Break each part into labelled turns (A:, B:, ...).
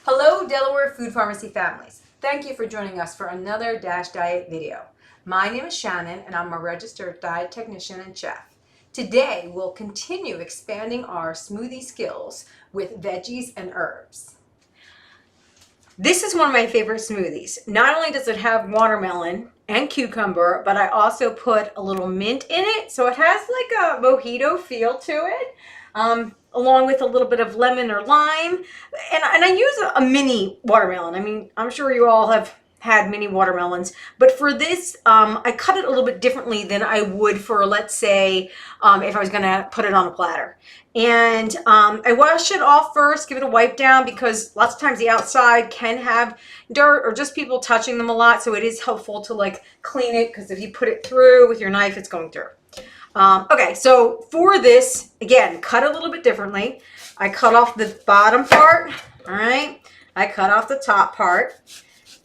A: Hello, Delaware Food Pharmacy families. Thank you for joining us for another DASH Diet video. My name is Shannon and I'm a registered diet technician and chef. Today we'll continue expanding our smoothie skills with veggies and herbs. This is one of my favorite smoothies. Not only does it have watermelon and cucumber, but I also put a little mint in it, so it has like a mojito feel to it. Along with a little bit of lemon or lime. And I use a mini watermelon. I mean, I'm sure you all have had mini watermelons, but for this, I cut it a little bit differently than I would for, let's say, if I was gonna put it on a platter. And I wash it off first, give it a wipe down, because lots of times the outside can have dirt or just people touching them a lot. So it is helpful to like clean it, because if you put it through with your knife, it's going through. Okay, so for this, again, cut a little bit differently. I cut off the bottom part, all right? I cut off the top part.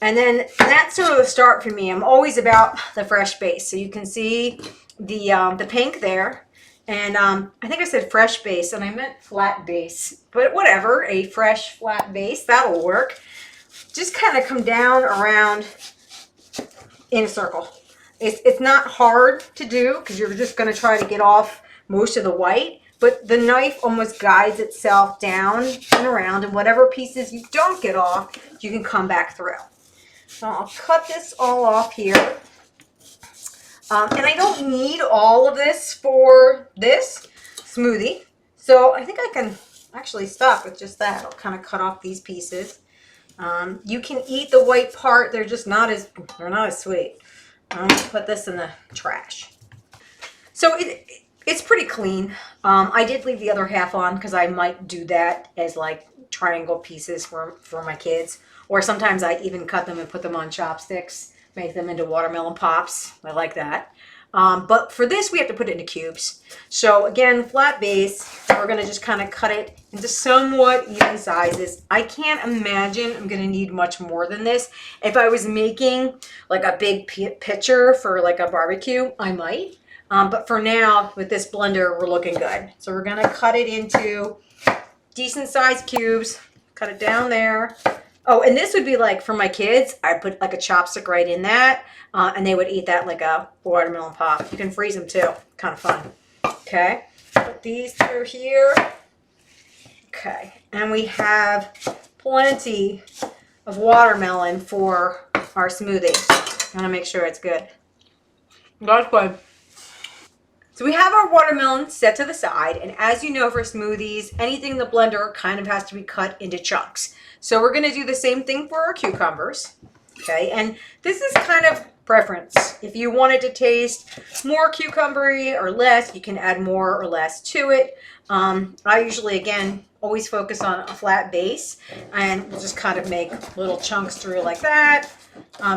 A: And then that's sort of the start for me. I'm always about the fresh base. So you can see the pink there. And I think I said fresh base, and I meant flat base. But whatever, a fresh flat base, that'll work. Just kind of come down around in a circle. It's not hard to do because you're just going to try to get off most of the white, but the knife almost guides itself down and around, and whatever pieces you don't get off, you can come back through. So I'll cut this all off here. And I don't need all of this for this smoothie. So I think I can actually stop with just that. I'll kind of cut off these pieces. You can eat the white part. They're just not as sweet. I'm going to put this in the trash. So it's pretty clean. I did leave the other half on because I might do that as like triangle pieces for my kids. Or sometimes I even cut them and put them on chopsticks, make them into watermelon pops. I like that. But for this, we have to put it into cubes. So again, flat base, we're going to just kind of cut it into somewhat even sizes. I can't imagine I'm going to need much more than this. If I was making like a big pitcher for like a barbecue, I might. But for now, with this blender, we're looking good. So we're going to cut it into decent sized cubes, cut it down there. Oh, and this would be like for my kids, I put like a chopstick right in that, and they would eat that like a watermelon pop. You can freeze them too. Kind of fun. Okay, put these through here. Okay, and we have plenty of watermelon for our smoothie. I want to make sure it's good. That's good. So we have our watermelon set to the side, and as you know, for smoothies, anything in the blender kind of has to be cut into chunks. So we're going to do the same thing for our cucumbers, okay? And this is kind of preference. If you want it to taste more cucumbery or less, you can add more or less to it. I usually, again, always focus on a flat base, and we'll just kind of make little chunks through like that,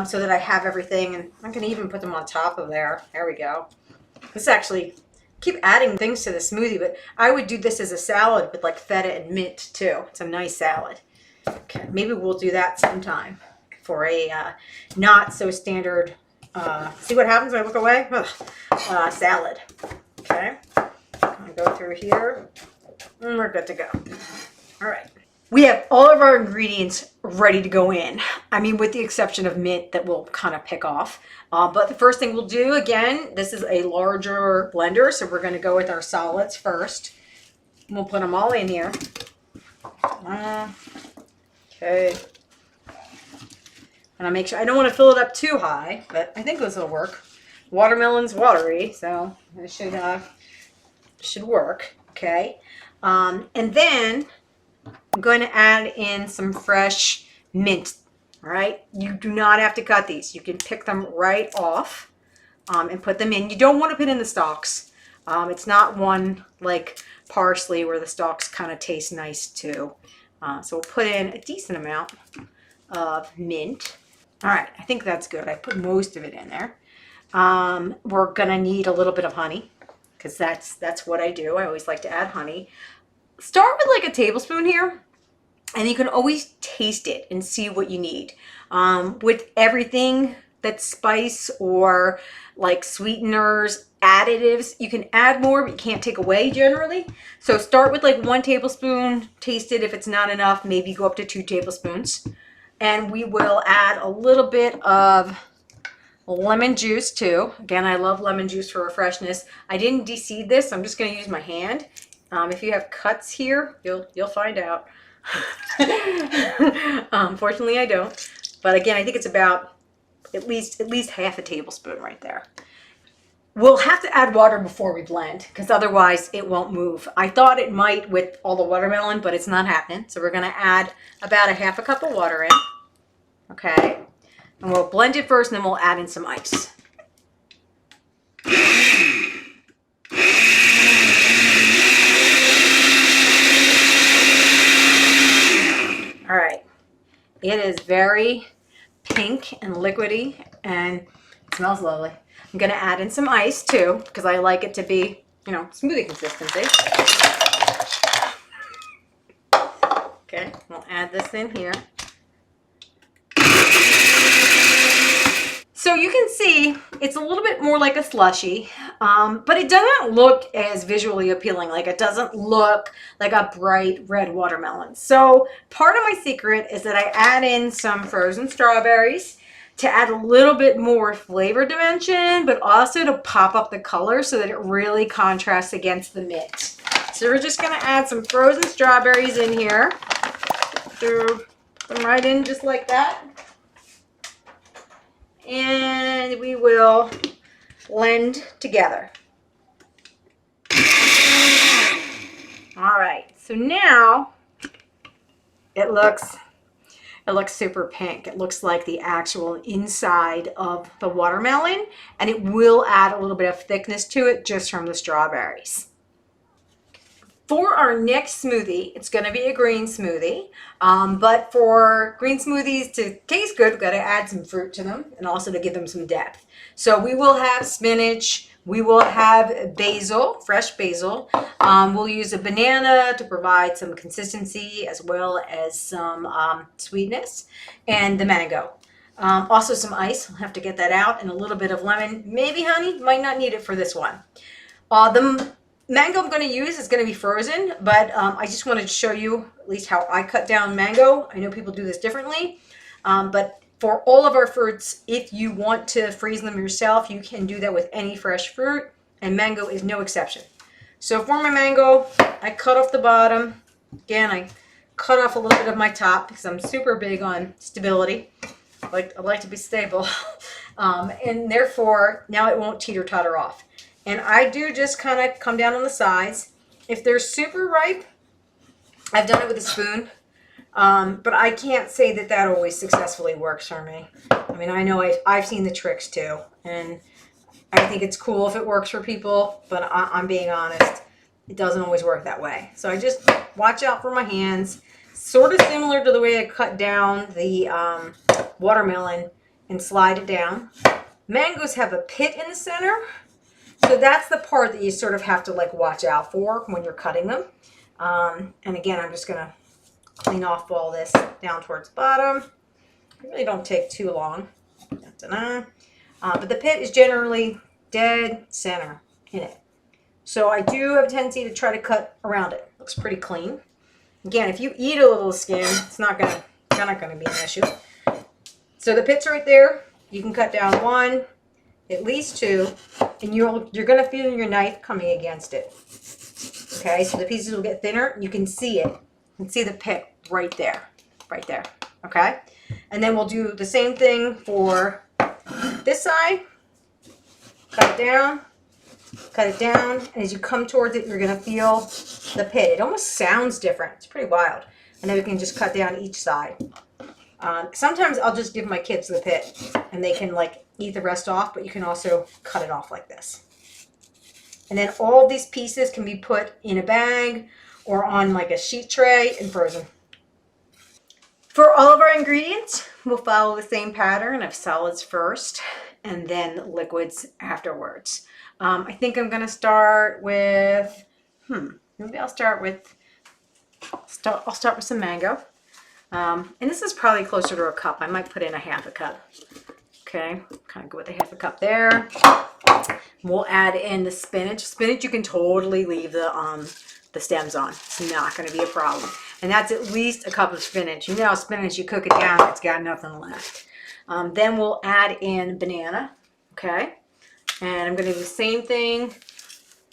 A: so that I have everything. And I'm going to even put them on top of there. There we go. This actually, keep adding things to the smoothie, but I would do this as a salad with like feta and mint too. It's a nice salad. Okay, maybe we'll do that sometime for a not so standard, see what happens when I look away? Salad. Okay, I'm gonna go through here and we're good to go. All right. We have all of our ingredients ready to go in. I mean, with the exception of mint that we'll kind of pick off. But the first thing we'll do, again, this is a larger blender, so we're going to go with our solids first. We'll put them all in here. Okay. And I make sure, I don't want to fill it up too high, but I think this will work. Watermelon's watery, so it should work. Okay. And then I'm going to add in some fresh mint. All right. You do not have to cut these. You can pick them right off and put them in. You don't want to put in the stalks. It's not one like parsley where the stalks kind of taste nice too. So we'll put in a decent amount of mint. All right. I think that's good. I put most of it in there. We're going to need a little bit of honey because that's what I do. I always like to add honey. Start with like a tablespoon here, and you can always taste it and see what you need. With everything that's spice or like sweeteners, additives. You can add more, but you can't take away generally. So start with like 1 tablespoon, taste it. If it's not enough, maybe go up to 2 tablespoons. And we will add a little bit of lemon juice too. Again, I love lemon juice for freshness. I didn't de-seed this. I'm just going to use my hand. If you have cuts here, you'll find out. Fortunately, I don't. But again, I think it's about at least half a tablespoon right there. We'll have to add water before we blend because otherwise it won't move. I thought it might with all the watermelon, but it's not happening. So we're going to add about a half a cup of water in. Okay. And we'll blend it first and then we'll add in some ice. All right. It is very pink and liquidy and it smells lovely. I'm going to add in some ice too because I like it to be, smoothie consistency. Okay, we'll add this in here. So you can see it's a little bit more like a slushy, but it doesn't look as visually appealing. Like it doesn't look like a bright red watermelon. So part of my secret is that I add in some frozen strawberries to add a little bit more flavor dimension, but also to pop up the color so that it really contrasts against the mint. So we're just gonna add some frozen strawberries in here. Throw them right in just like that. And we will blend together. All right, so now it looks super pink. It looks like the actual inside of the watermelon, and it will add a little bit of thickness to it just from the strawberries. For our next smoothie, it's going to be a green smoothie, but for green smoothies to taste good, we've got to add some fruit to them and also to give them some depth. So we will have spinach, we will have basil, fresh basil. We'll use a banana to provide some consistency as well as some sweetness, and the mango. Also some ice, I'll have to get that out, and a little bit of lemon, maybe honey, might not need it for this one. The mango I'm going to use is going to be frozen, but I just wanted to show you at least how I cut down mango. I know people do this differently, but for all of our fruits, if you want to freeze them yourself, you can do that with any fresh fruit, and mango is no exception. So for my mango, I cut off the bottom. Again, I cut off a little bit of my top because I'm super big on stability. I like to be stable, and therefore now it won't teeter-totter off. And I do just kind of come down on the sides. If they're super ripe, I've done it with a spoon, but I can't say that that always successfully works for me. I mean, I know I've seen the tricks too, and I think it's cool if it works for people, but I'm being honest, it doesn't always work that way. So I just watch out for my hands, sort of similar to the way I cut down the watermelon and slide it down. Mangoes have a pit in the center. So that's the part that you sort of have to watch out for when you're cutting them. And again, I'm just going to clean off all this down towards the bottom. It really don't take too long. But the pit is generally dead center in it. So I do have a tendency to try to cut around it. Looks pretty clean. Again, if you eat a little skin, it's not going to be an issue. So the pit's right there. You can cut down 1, at least 2, and you're going to feel your knife coming against it. Okay, so the pieces will get thinner. You can see it. You can see the pit right there. Okay, and then we'll do the same thing for this side. Cut it down, and as you come towards it, you're going to feel the pit. It almost sounds different. It's pretty wild. And then we can just cut down each side. Sometimes I'll just give my kids the pit, and they can eat the rest off, but you can also cut it off like this. And then all these pieces can be put in a bag or on a sheet tray and frozen. For all of our ingredients, we'll follow the same pattern of solids first and then liquids afterwards. I think I'm going to start with, maybe I'll start with some mango. And this is probably closer to a cup. I might put in a half a cup. Okay, kind of go with a half a cup there. We'll add in the spinach. Spinach, you can totally leave the stems on. It's not going to be a problem. And that's at least a cup of spinach. You know, spinach, you cook it down, it's got nothing left. Then we'll add in banana. Okay, and I'm going to do the same thing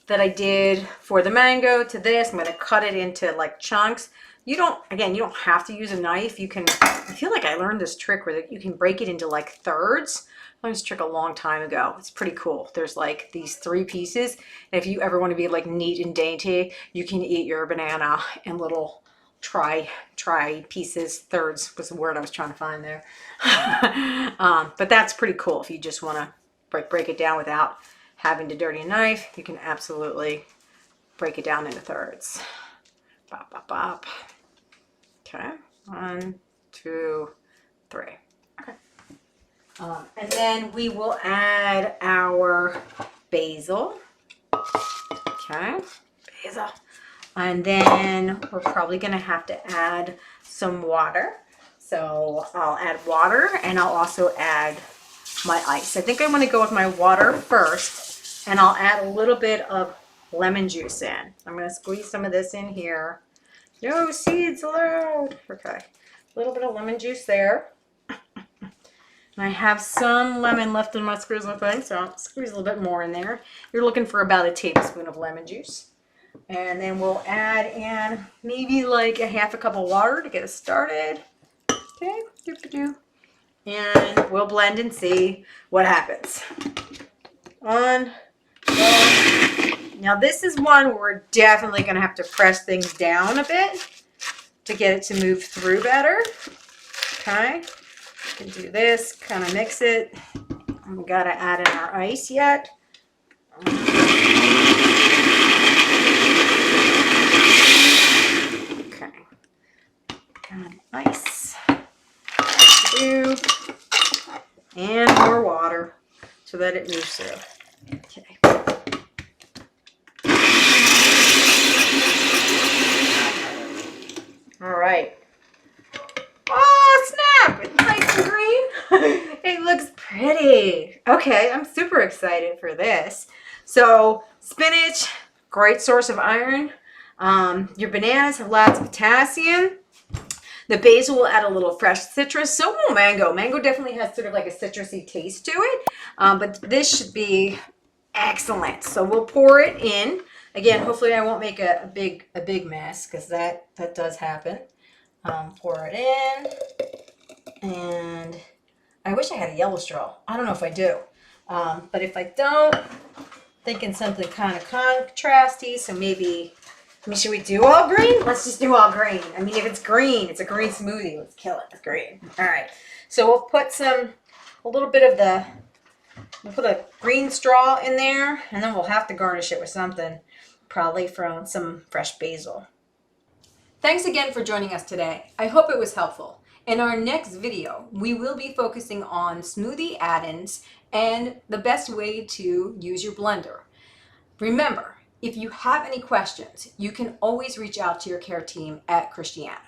A: that I did for the mango to this. I'm going to cut it into like chunks. You don't have to use a knife. You can, I feel like I learned this trick where you can break it into like thirds. I learned this trick a long time ago. It's pretty cool. There's like these 3 pieces. And if you ever want to be like neat and dainty, you can eat your banana in little tri pieces. Thirds was the word I was trying to find there. But that's pretty cool. If you just want to break it down without having to dirty a knife, you can absolutely break it down into thirds. Bop, bop, bop. Okay, 1, 2, 3. Okay. And then we will add our basil. Okay, basil. And then we're probably going to have to add some water. So I'll add water and I'll also add my ice. I think I'm going to go with my water first, and I'll add a little bit of lemon juice in. I'm going to squeeze some of this in here. No seeds allowed. Okay, a little bit of lemon juice there. And I have some lemon left in my squeezer thing, so I'll squeeze a little bit more in there. You're looking for about a tablespoon of lemon juice. And then we'll add in maybe like a half a cup of water to get us started. Okay, doo-doo-doo. And we'll blend and see what happens. On. Now this is one where we're definitely going to have to press things down a bit to get it to move through better. Okay, we can do this, kind of mix it. We got to add in our ice yet. Okay, got ice. And more water so that it moves through. Okay. All right. Oh, snap! It's nice and green. It looks pretty. Okay, I'm super excited for this. So, spinach, great source of iron. Your bananas have lots of potassium. The basil will add a little fresh citrus. So will mango. Mango definitely has sort of like a citrusy taste to it. But this should be excellent. So we'll pour it in. Again, hopefully I won't make a big mess, because that does happen. Pour it in. And I wish I had a yellow straw. I don't know if I do. But if I don't, thinking something kind of contrasty. So maybe, should we do all green? Let's just do all green. I mean, if it's green, it's a green smoothie. Let's kill it with green. All right. So we'll put a little bit of we'll put a green straw in there, and then we'll have to garnish it with something, probably from some fresh basil. Thanks again for joining us today. I hope it was helpful. In our next video, we will be focusing on smoothie add-ins and the best way to use your blender. Remember, if you have any questions, you can always reach out to your care team at Christiana.